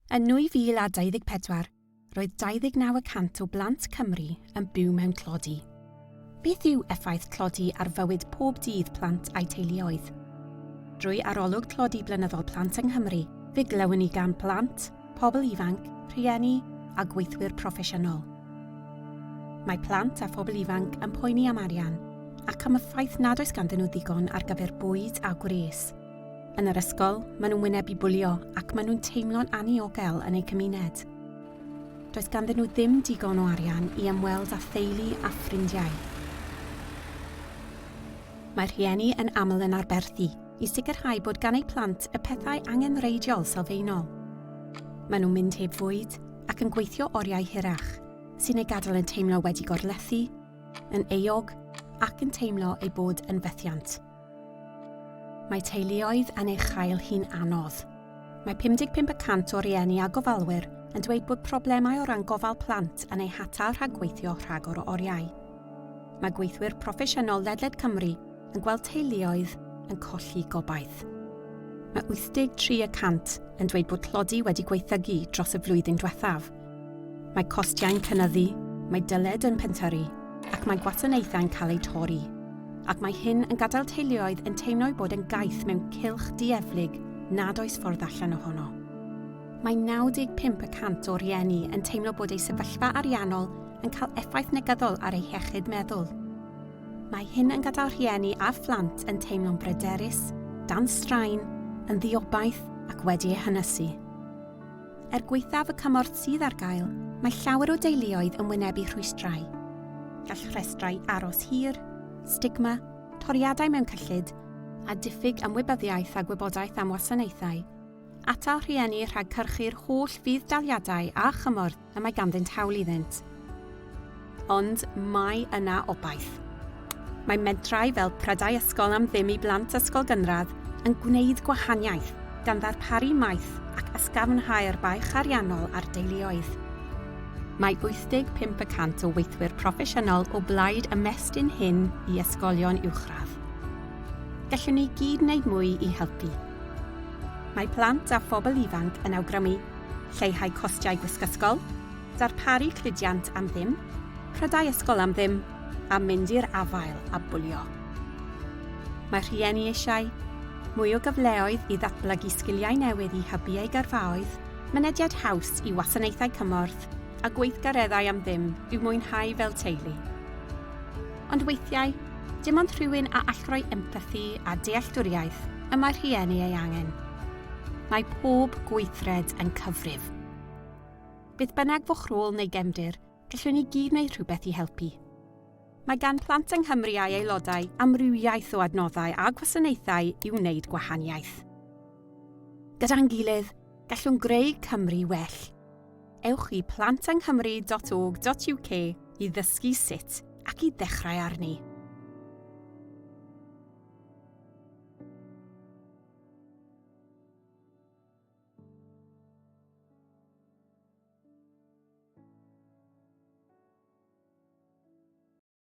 Yn 2024, roedd 29% o blant Cymru yn byw mewn tlodi. Beth yw effaith tlodi ar fywyd pob dydd plant a'i teuluoedd? Drwy Arolygon Tlodi Blynyddol Plant yng Nghymru, fe glywon ni gan plant, phobl ifanc, rieni a gweithwyr proffesiynol. Mae plant a phobl ifanc yn poeni am arian ac am y ffaith nad oes ganddyn nhw ddigon ar gyfer bwyd a gwres. Yn yr ysgol, maen nhw'n wynebu bwlio ac maen nhw'n teimlo'n aniogel yn eu cymuned. Does ganddyn nhw ddim digon o arian i ymweld â theulu a ffrindiau. Mae rhieni yn aml yn arberthu i sicrhau bod gan eu plant y pethau angenreidiol sylfaenol. Maen nhw'n mynd heb fwyd ac yn gweithio oriau hirach, sy'n ei gadael yn teimlo wedi gorlethu, yn euog ac yn teimlo ei bod yn fethiant. Mae teuluoedd yn ei chael hi'n anodd. Mae 55% o rieni a gofalwyr yn dweud bod problemau o ran gofal plant yn ei hatal rhag gweithio rhagor o oriau. Mae gweithwyr proffesiynol ledled Cymru yn gweld teuluoedd yn colli gobaith. Mae 83% yn dweud bod tlodi wedi gweithygu dros y flwyddyn diwethaf. Mae costiau'n cynyddu, mae dyled yn pentyrru, ac mae gwasanaethau'n cael eu torri. Ac mae hyn yn gadael teuluoedd yn teimlo bod yn gaeth mewn cylch dieflig nad oes ffordd allan ohono. Mae 95% o rieni yn teimlo bod eu sefyllfa ariannol yn cael effaith negyddol ar eu hiechyd meddwl. Mae hyn yn gadael rhieni a phlant yn teimlo'n bryderus, dan straen, yn ddiobaith ac wedi eu hynysu. Gweithaf y cymorth sydd ar gael, mae llawer o deuluoedd yn wynebu rhwystrau. Gall rhestrau aros hir, stigma, toriadau mewn cyllid, a diffyg ymwybyddiaeth a gwybodaeth am wasanaethau, atal rhieni rhag cyrchu'r holl fydd daliadau a chymorth y mae ganddynt hawl iddynt. Ond mae yna obaith. Mae mentrau fel prydau ysgol am ddim i blant ysgol gynradd yn gwneud gwahaniaeth gan ddarparu maith ac ysgafnhau'r baich ariannol ar deuluoedd. Mae 85% o weithwyr proffesiynol o blaid ymestyn hyn i ysgolion uwchradd. Gallwn ni gyd wneud mwy i helpu. Mae plant a phobl ifanc yn awgrymu lleihau costiau gwisg ysgol, darparu cludiant am ddim, prydau ysgol am ddim, a mynd i'r afael a bwlio. Mae rhieni eisiau mwy o gyfleoedd i ddatblygu sgiliau newydd i hybu eu gyrfaoedd, mynediad haws i wasanaethau cymorth, a gweithgareddau am ddim i'w mwynhau fel teulu. Ond weithiau, dim ond rhywun a all roi empathi a dealltwriaeth y mae rhieni ei angen. Mae pob gweithred yn cyfrif. Bydd bynnag fo'ch rôl neu gefndir, gallwn ni gyd wneud rhywbeth i helpu. Mae gan plant yng Nghymru a'i aelodau amrywiaeth o adnoddau a gwasanaethau i wneud gwahaniaeth. Gyda'n gilydd, gallwn greu Cymru well. Ewch i plantyngnghymru.org.uk i ddysgu sut ac i ddechrau arni.